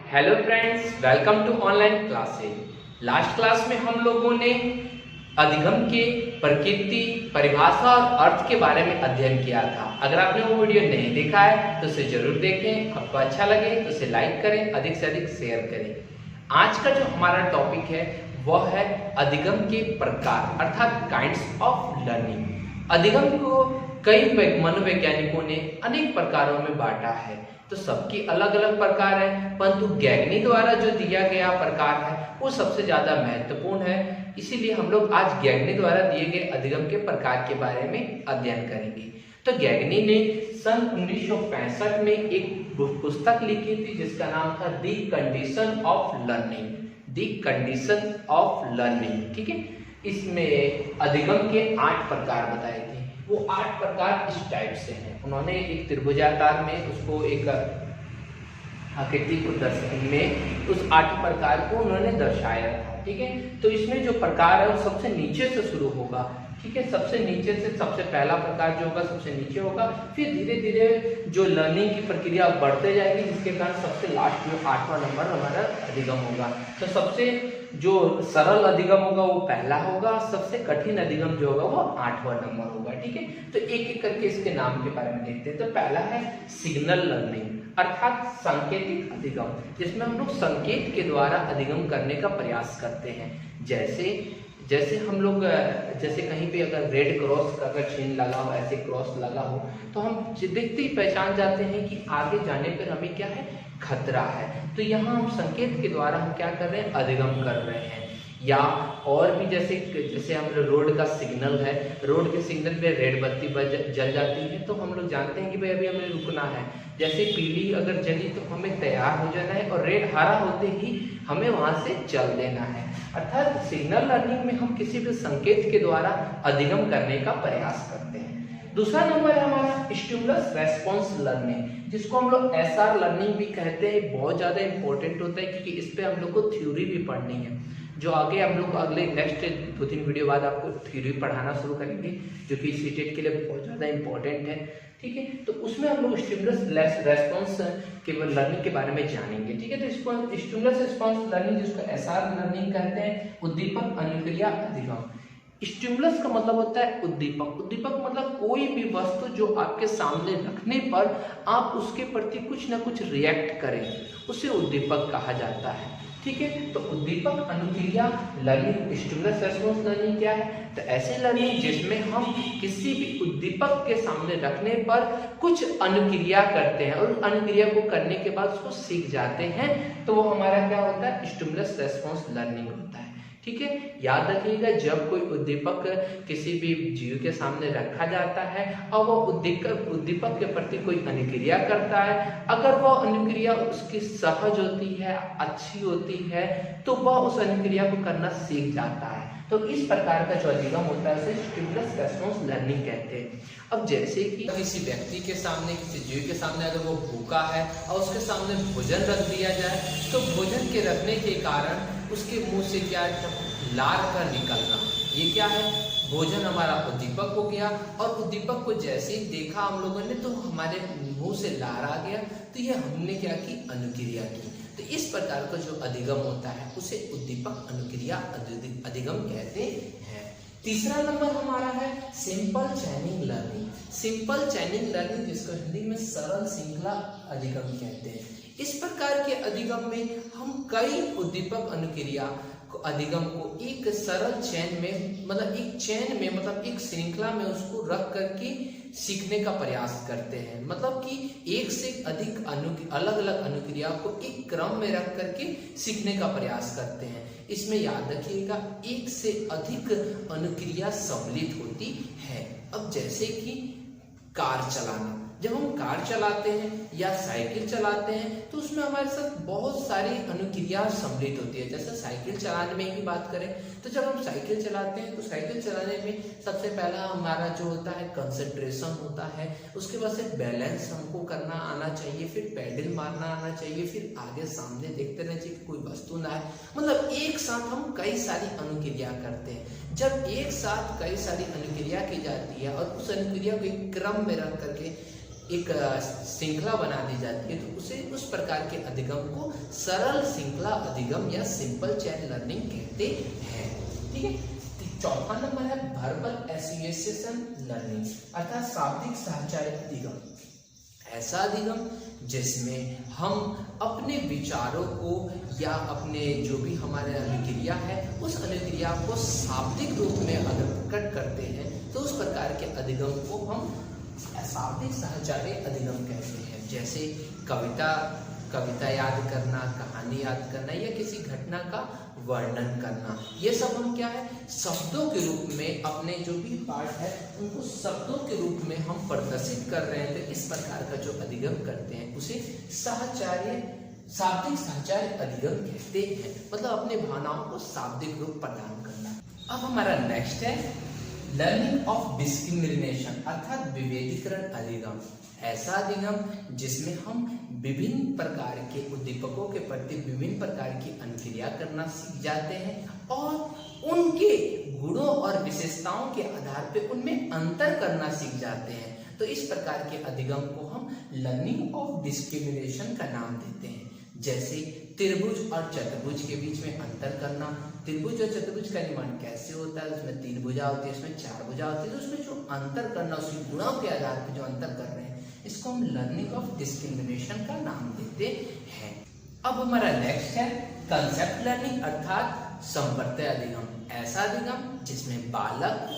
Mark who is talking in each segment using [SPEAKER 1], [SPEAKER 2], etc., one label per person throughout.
[SPEAKER 1] Hello friends, welcome to online classes. Last class में हम लोगों ने अधिगम के प्रकृति, परिभाषा और अर्थ के बारे में अध्ययन किया था। अगर आपने वो वीडियो नहीं देखा है तो उसे जरूर देखें। आपको अच्छा लगे तो उसे लाइक करें, अधिक से अधिक शेयर करें। आज का जो हमारा टॉपिक है वह है अधिगम के प्रकार अर्थात काइंड्स ऑफ लर्निंग। अधिगम को कई मनोवैज्ञानिकों ने अनेक प्रकारों में बांटा है, तो सबकी अलग अलग प्रकार है, परंतु गैगनी द्वारा जो दिया गया प्रकार है वो सबसे ज्यादा महत्वपूर्ण है। इसीलिए हम लोग आज गैगनी द्वारा दिए गए अधिगम के प्रकार के बारे में अध्ययन करेंगे। तो गैगनी ने सन 1965 में एक पुस्तक लिखी थी जिसका नाम था the condition of learning. The condition of learning, ठीक है। इसमें अधिगम के 8 प्रकार बताए थे। वो 8 प्रकार इस टाइप से हैं। उन्होंने एक त्रिभुजाकार में उसको एक आकृति को दर्शन में उस 8 प्रकार को उन्होंने दर्शाया था, ठीक है। तो इसमें जो प्रकार है वो सबसे नीचे से शुरू होगा, ठीक है। सबसे नीचे से सबसे पहला प्रकार जो होगा सबसे नीचे होगा, फिर धीरे धीरे जो लर्निंग की प्रक्रिया बढ़ते जाएगी, जिसके कारण सबसे लास्ट में 8वां नंबर हमारा अधिगम होगा। तो सबसे जो सरल अधिगम होगा वो पहला होगा, सबसे कठिन अधिगम जो होगा वो 8वां नंबर होगा, ठीक है। तो एक एक करके इसके नाम के बारे में देखते हैं। तो पहला है सिग्नल लर्निंग अर्थात सांकेतिक अधिगम, जिसमें हम लोग संकेत के द्वारा अधिगम करने का प्रयास करते हैं। जैसे हम लोग जैसे कहीं पे अगर रेड क्रॉस का अगर चिन्ह लगा हो, ऐसे क्रॉस लगा हो, तो हम देखते ही पहचान जाते हैं कि आगे जाने पर हमें क्या है, खतरा है। तो यहाँ हम संकेत के द्वारा हम क्या कर रहे हैं, अधिगम कर रहे हैं। या और भी जैसे हम लोग रोड का सिग्नल है, रोड के सिग्नल पे रेड बत्ती जल जाती है तो हम लोग जानते हैं कि भाई अभी हमें रुकना है। जैसे पीली अगर जली तो हमें तैयार हो जाना है, और रेड हरा होते ही हमें वहां से चल देना है। अर्थात सिग्नल लर्निंग में हम किसी भी संकेत के द्वारा अधिगम करने का प्रयास करते हैं। दूसरा नंबर है हमारा स्टिमुलस रेस्पॉन्स लर्निंग, जिसको हम लोग एसआर लर्निंग भी कहते हैं। बहुत ज्यादा इंपॉर्टेंट होता है क्योंकि इस पे हम लोग को थ्योरी भी पढ़नी है। जो आगे हम लोग अगले नेक्स्ट 2-3 वीडियो बाद आपको थ्योरी पढ़ाना शुरू करेंगे, जो कि सीटेट के लिए बहुत ज़्यादा इंपॉर्टेंट है, ठीक है। तो उसमें हम लोग स्टिमुलस रेस्पॉन्स के लर्निंग के बारे में जानेंगे, ठीक है। तो स्टिमुलस रेस्पॉन्स लर्निंग जिसको एसआर लर्निंग कहते हैं, उद्दीपक अनुक्रिया अधिगम। स्टिमुलस का मतलब होता है उद्दीपक। उद्दीपक मतलब कोई भी वस्तु जो आपके सामने रखने पर आप उसके प्रति कुछ ना कुछ रिएक्ट करें, उसे उद्दीपक कहा जाता है, ठीक है। तो उद्दीपक अनुक्रिया लर्निंग, स्टिमुलस रेस्पॉन्स लर्निंग क्या है, तो ऐसे लर्निंग जिसमें हम किसी भी उद्दीपक के सामने रखने पर कुछ अनुक्रिया करते हैं और उस अनुक्रिया को करने के बाद उसको सीख जाते हैं, तो वो हमारा क्या होता है, स्टिमुलस रेस्पॉन्स लर्निंग होता है, ठीक है। याद रखिएगा, जब कोई उद्दीपक किसी भी जीव के सामने रखा जाता है और वो उद्दीपक के प्रति कोई अनुक्रिया करता है, अगर वह अनुक्रिया उसकी सहज होती है, अच्छी होती है, तो वह उस अनुक्रिया को करना सीख जाता है। तो इस प्रकार का जो अधिगम होता है उसे स्टिमुलस रेस्पॉन्स लर्निंग कहते हैं। अब जैसे कि किसी व्यक्ति के सामने, किसी जीव के सामने अगर वो भूखा है और उसके सामने भोजन रख दिया जाए, तो भोजन के रखने के कारण उसके मुंह से क्या लार का निकलना, ये क्या है, भोजन हमारा उद्दीपक हो गया। और उद्दीपक को जैसे ही देखा हम लोगों ने तो हमारे मुंह से लार आ गया, तो ये हमने क्या की, अनुक्रिया की। तो इस प्रकार का जो अधिगम होता है उसे उद्दीपक अनुक्रिया अधिगम कहते हैं। तीसरा नंबर हमारा है सिंपल चैनिंग लर्निंग। सिंपल चैनिंग लर्निंग जिसको हिंदी में सरल श्रृंखला अधिगम कहते हैं। इस प्रकार के अधिगम में हम कई उद्दीपक अनुक्रिया अधिगम को एक सरल चैन में, मतलब एक चैन में, मतलब एक श्रृंखला में उसको रख करके सीखने का प्रयास करते हैं। मतलब कि एक से अधिक अलग अलग अनुक्रिया को एक क्रम में रख करके सीखने का प्रयास करते हैं। इसमें याद रखिएगा, एक से अधिक अनुक्रिया सम्मिलित होती है। अब जैसे कि कार चलाना, जब हम कार चलाते हैं या साइकिल चलाते हैं तो उसमें हमारे साथ बहुत सारी अनुक्रिया सम्मिलित होती है। जैसे साइकिल चलाने में ही बात करें तो जब हम साइकिल चलाते हैं तो साइकिल चलाने में सबसे पहला हमारा जो होता है कंसंट्रेशन होता है, उसके बाद से बैलेंस हमको करना आना चाहिए, फिर पैडल मारना आना चाहिए, फिर आगे सामने देखते रहना चाहिए कोई वस्तु ना है। मतलब एक साथ हम कई सारी अनुक्रिया करते हैं। जब एक साथ कई सारी अनुक्रिया की जाती है और उस अनुक्रिया को एक क्रम में रख करके एक श्रृंखला बना दी जाती है तो उसे उस प्रकार के अधिगम को सरल श्रृंखला अधिगम या सिंपल चैन लर्निंग कहते हैं। ठीक है, चौथा नंबर है वर्बल एसोसिएशन लर्निंग अर्थात शाब्दिक साहचर्य अधिगम। ऐसा अधिगम जिसमें हम अपने विचारों को या अपने जो भी हमारे अनुक्रिया है उस अनुक्रिया को शाब्दिक रूप में अगर प्रकट करते हैं तो उस प्रकार के अधिगम को हम शाब्दिक साहचर्य अधिगम कहते हैं। जैसे कविता याद करना, कहानी याद करना या किसी घटना का वर्णन करना, ये सब हम क्या है शब्दों के रूप में अपने जो भी पाठ है उनको शब्दों के रूप में हम प्रदर्शित कर रहे हैं। तो इस प्रकार का जो अधिगम करते हैं उसे शाब्दिक साहचर्य अधिगम कहते हैं, मतलब अपने भावनाओं को शाब्दिक रूप प्रदान करना। अब हमारा नेक्स्ट है लर्निंग ऑफ डिस्क्रिमिनेशन अर्थात विभेदीकरण अधिगम। ऐसा अधिगम जिसमें हम विभिन्न प्रकार के उद्दीपकों के प्रति विभिन्न प्रकार की अनुक्रिया करना सीख जाते हैं और उनके गुणों और विशेषताओं के आधार पर उनमें अंतर करना सीख जाते हैं। तो इस प्रकार के अधिगम को हम लर्निंग ऑफ डिस्क्रिमिनेशन का नाम देते हैं। जैसे त्रिभुज और चतुर्भुज के बीच में अंतर करना, त्रिभुज और चतुर्भुज का निर्माण कैसे होता है, उसमें 3 भुजा होती है, उसमें 4 भुजा होती है, तो उसमें जो अंतर करना उसके गुणों के आधार पर जो अंतर कर रहे हैं इसको हम लर्निंग ऑफ डिस्क्रिमिनेशन का नाम देते हैं। अब हमारा नेक्स्ट है कंसेप्ट लर्निंग अर्थात संप्रत्यय अधिगम। ऐसा अधिगम जिसमें बालक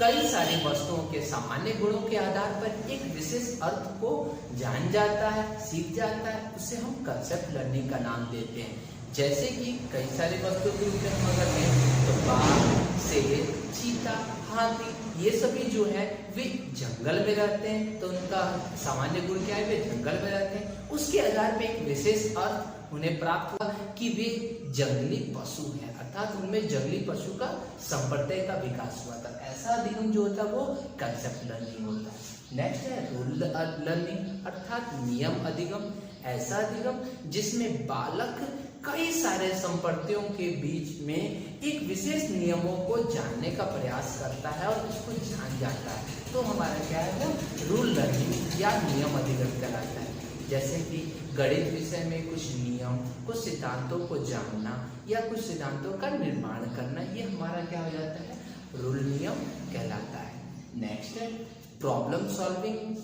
[SPEAKER 1] कई सारी वस्तुओं के सामान्य गुणों के आधार पर एक विशेष अर्थ को जान जाता है, सीख जाता है, उसे हम कंसेप्ट लर्निंग का नाम देते हैं। जैसे कि कई सारी वस्तुओं के रूप में हम अगर लें तो बाघ, शेर, चीता, हाथी ये सभी जो है वे जंगल में रहते हैं, तो उनका सामान्य गुण क्या है, वे जंगल में रहते हैं। उसके आधार पर एक विशेष अर्थ उन्हें प्राप्त हुआ कि वे जंगली पशु हैं, अर्थात उनमें जंगली पशु का संप्रदाय का विकास हुआ था। ऐसा अधिगम जो होता है वो कंसेप्ट लर्निंग होता है। नेक्स्ट है रूल लर्निंग अर्थात नियम अधिगम। ऐसा अधिगम जिसमें बालक कई सारे संप्रदायों के बीच में एक विशेष नियमों को जानने का प्रयास करता है और उसको जान जाता है, तो हमारा क्या है वो रूल लर्निंग या नियम अधिगम कहलाता है। जैसे कि गणित विषय में कुछ नियम, कुछ सिद्धांतों को जानना या कुछ सिद्धांतों का निर्माण करना, ये हमारा क्या हो जाता है रूल नियम कहलाता है। नेक्स्ट है प्रॉब्लम सॉल्विंग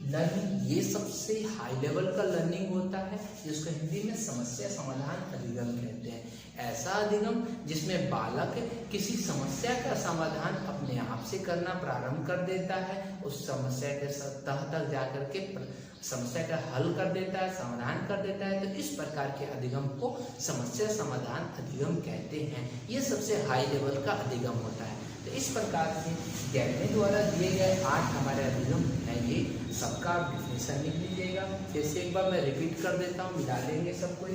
[SPEAKER 1] लर्निंग। ये सबसे हाई लेवल का लर्निंग होता है जिसको हिंदी में समस्या समाधान अधिगम कहते हैं। ऐसा अधिगम जिसमें बालक किसी समस्या का समाधान अपने आप से करना प्रारंभ कर देता है, उस समस्या के तह तक जाकर के समस्या का हल कर देता है, समाधान कर देता है। तो इस प्रकार के अधिगम को समस्या समाधान अधिगम कहते हैं। ये सबसे हाई लेवल का अधिगम होता है। तो इस प्रकार से गैलनी द्वारा दिए गए 8 हमारे अधिगम हैं, ये सबका आप डिफिनेशन लिख लीजिएगा। फिर से एक बार मैं रिपीट कर देता हूँ, मिला लेंगे सबको।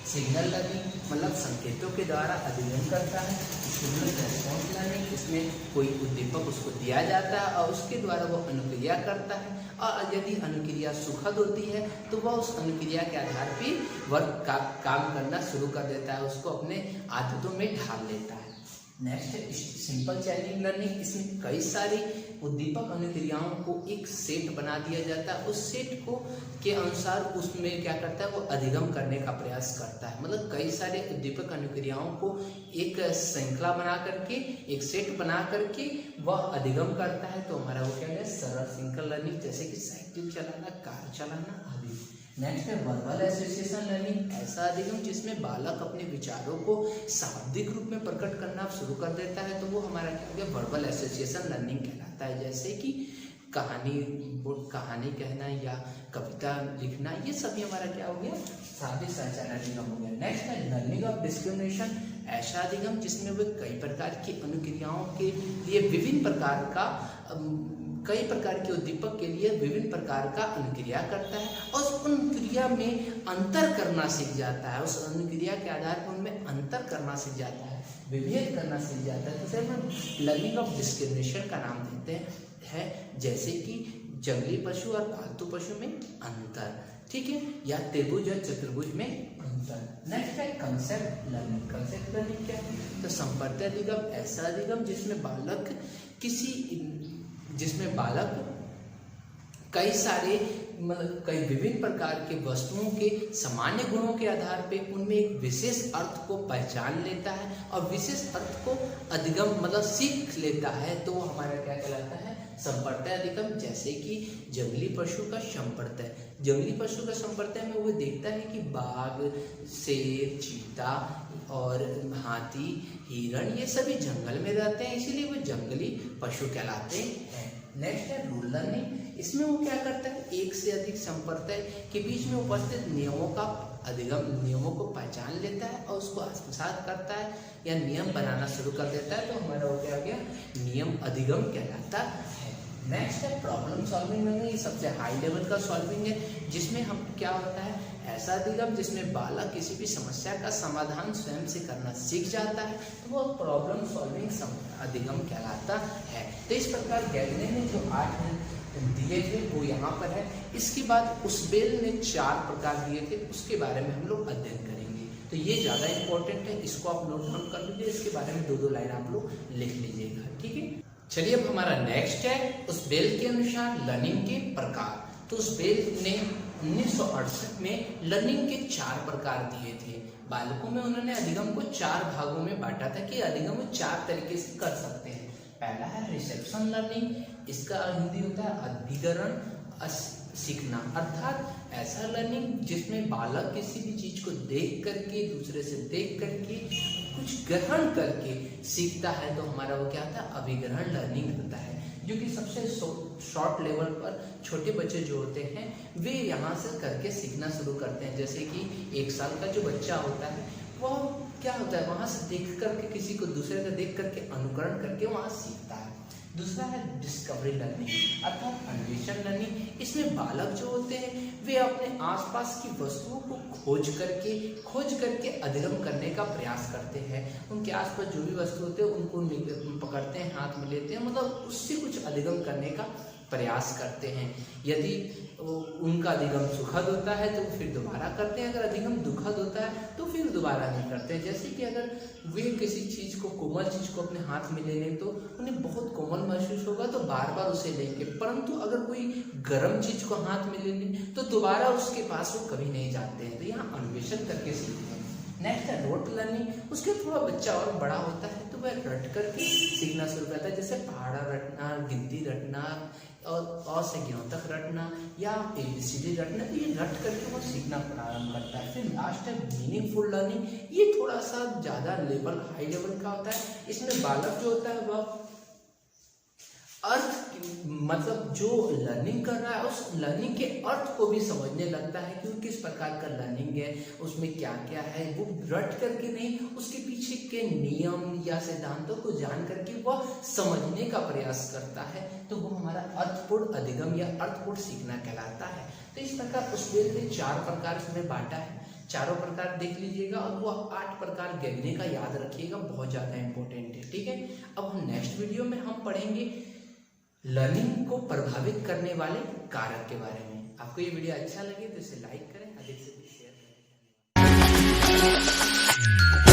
[SPEAKER 1] सिग्नल लर्निंग मतलब संकेतों के द्वारा अधिगम करता है। सिग्नल रेस्पॉन्स लर्निंग, इसमें कोई उद्दीपक उसको दिया जाता है और उसके द्वारा वो अनुक्रिया करता है, और यदि अनुक्रिया सुखद होती है तो वह उस अनुक्रिया के आधार पर काम करना शुरू कर देता है, उसको अपने आदतों में ढाल लेता है। नेक्स्ट है सिंपल चैनिंग लर्निंग। इसमें कई सारी उद्दीपक अनुक्रियाओं को एक सेट बना दिया जाता है, उस सेट को के अनुसार उसमें क्या करता है वो अधिगम करने का प्रयास करता है। मतलब कई सारे उद्दीपक अनुक्रियाओं को एक श्रृंखला बना करके, एक सेट बना करके वह अधिगम करता है, तो हमारा वो क्या है सरल श्रृंखला लर्निंग, जैसे कि साइकिल चलाना, कार चलाना आदि। नेक्स्ट है वर्बल एसोसिएशन लर्निंग। ऐसा अधिगम जिसमें बालक अपने विचारों को शाब्दिक रूप में प्रकट करना शुरू कर देता है, तो वो हमारा क्या हो गया वर्बल एसोसिएशन लर्निंग कहलाता है। जैसे कि कहानी कहना या कविता लिखना, ये सभी हमारा क्या हो गया शाब्दिक साहचर्य अधिगम हो गया। नेक्स्ट है लर्निंग ऑफ डिस्क्रिमिनेशन। ऐसा अधिगम जिसमें वे कई प्रकार की अनुक्रियाओं के लिए विभिन्न प्रकार का कई प्रकार के उद्दीपक के लिए विभिन्न प्रकार का अनुक्रिया करता है और उस अनुक्रिया में अंतर करना सीख जाता है, उस अनुक्रिया के आधार पर उनमें अंतर करना सीख जाता है, विभेद करना सीख जाता है। तो फिर हम लर्निंग ऑफ डिस्क्रिमिनेशन का नाम देते हैं। जैसे कि जंगली पशु और पालतू पशु में अंतर, ठीक है, या त्रिभुज और चतुर्भुज में अंतर। नेक्स्ट है कंसेप्ट लर्निंग। कंसेप्ट लर्निंग क्या है, तो संप्रत्यय अधिगम। ऐसा अधिगम जिसमें बालक कई सारे कई विभिन्न प्रकार के वस्तुओं के सामान्य गुणों के आधार पे उनमें एक विशेष अर्थ को पहचान लेता है और विशेष अर्थ को अधिगम सीख लेता है, तो वो हमारा क्या कहलाता है, संप्रत्यय अधिगम। जैसे कि जंगली पशु का संप्रत्यय, जंगली पशु का संप्रत्यय में वो देखता है कि बाघ, शेर, चीता और हाथी, हिरण ये सभी जंगल में रहते हैं, इसीलिए वो जंगली पशु कहलाते हैं। नेक्स्ट है रूल लर्निंग। इसमें वो क्या करता है, एक से अधिक संप्रत्यय के बीच में उपस्थित नियमों का अधिगम, नियमों को पहचान लेता है और उसको आत्मसात करता है या नियम बनाना शुरू कर देता है, तो हमारा हो गया नियम अधिगम कहलाता है। नेक्स्ट है प्रॉब्लम सॉल्विंग लर्निंग। ये सबसे हाई लेवल का सॉल्विंग है, जिसमें हम क्या होता है, ऐसा अधिगम जिसमें बालक किसी भी समस्या का समाधान स्वयं से करना सीख जाता है, तो वो प्रॉब्लम सॉल्विंग अधिगम कहलाता है। तो इस प्रकार गैगने ने जो 8 दिए थे वो यहाँ पर है। इसके बाद उसबेल ने 4 प्रकार दिए थे, उसके बारे में हम लोग अध्ययन करेंगे। तो ये ज़्यादा इंपॉर्टेंट है, इसको आप नोट डाउन कर लीजिए, इसके बारे में 2-2 लाइन आप लोग लिख लीजिएगा, ठीक है। चलिए अब हमारा नेक्स्ट है उसबेल के अनुसार लर्निंग के प्रकार। तो उसबेल ने 1968 में लर्निंग के 4 प्रकार दिए थे। बालकों में उन्होंने अधिगम को 4 भागों में बांटा था कि अधिगम को 4 तरीके से कर सकते हैं। पहला है रिसेप्शन लर्निंग, इसका हिंदी होता है अधिग्रहण सीखना, अर्थात ऐसा लर्निंग जिसमें बालक किसी भी चीज को देख करके, दूसरे से देख करके कुछ ग्रहण करके सीखता है, तो हमारा वो क्या होता है, अभिग्रहण लर्निंग होता है, जो कि सबसे शॉर्ट लेवल पर छोटे बच्चे जो होते हैं वे यहाँ से करके सीखना शुरू करते हैं। जैसे कि 1 साल का जो बच्चा होता है वह क्या होता है, वहाँ से देख करके, किसी को दूसरे का देख करके अनुकरण करके वहाँ सीखता है। दूसरा है डिस्कवरी लर्निंग, अर्थात अन्वेषण लर्निंग। इसमें बालक जो होते हैं वे अपने आसपास की वस्तुओं को खोज करके अधिगम करने का प्रयास करते हैं। उनके आसपास जो भी वस्तु होते हैं उनको पकड़ते हैं, हाथ में लेते हैं, मतलब उससे कुछ अधिगम करने का प्रयास करते हैं। यदि उनका अधिगम सुखद होता है तो फिर दोबारा करते हैं, अगर अधिगम दुखद होता है तो फिर दोबारा नहीं करते। जैसे कि अगर वे किसी चीज को, कोमल चीज को अपने हाथ में ले लें तो उन्हें बहुत कोमल महसूस होगा तो बार बार उसे लेंगे, परंतु अगर कोई गर्म चीज को हाथ में ले लें तो दोबारा उसके पास वो कभी नहीं जाते हैं। तो यहाँ अन्वेषण करके सीखते हैं। नेक्स्ट है रोट लर्निंग, उसके थोड़ा बच्चा और बड़ा होता है तो वह रट करके सीखना शुरू करता है, जैसे पहाड़ा रटना, गिनती रटना और से ज्ञों तक रटना या ABCD रटना, ये रट करके वो सीखना प्रारंभ करता है। फिर लास्ट है मीनिंगफुल लर्निंग, ये थोड़ा सा ज़्यादा लेवल, हाई लेवल का होता है। इसमें बालक जो होता है वह अर्थ, मतलब जो लर्निंग कर रहा है उस लर्निंग के अर्थ को भी समझने लगता है कि वो किस प्रकार का लर्निंग है, उसमें क्या क्या है। वो रट करके नहीं, उसके पीछे के नियम या सिद्धांतों को जान करके वह समझने का प्रयास करता है, तो वो हमारा अर्थपूर्ण अधिगम या अर्थपूर्ण सीखना कहलाता है। तो इस प्रकार उसबेल ने 4 प्रकार इसमें बांटा है, चारों प्रकार देख लीजिएगा और वो 8 प्रकार गैगने का याद रखिएगा, बहुत ज़्यादा इंपॉर्टेंट है, ठीक है। अब हम नेक्स्ट वीडियो में हम पढ़ेंगे लर्निंग को प्रभावित करने वाले कारक के बारे में। आपको ये वीडियो अच्छा लगे तो इसे लाइक करें, अधिक से अधिक शेयर करें।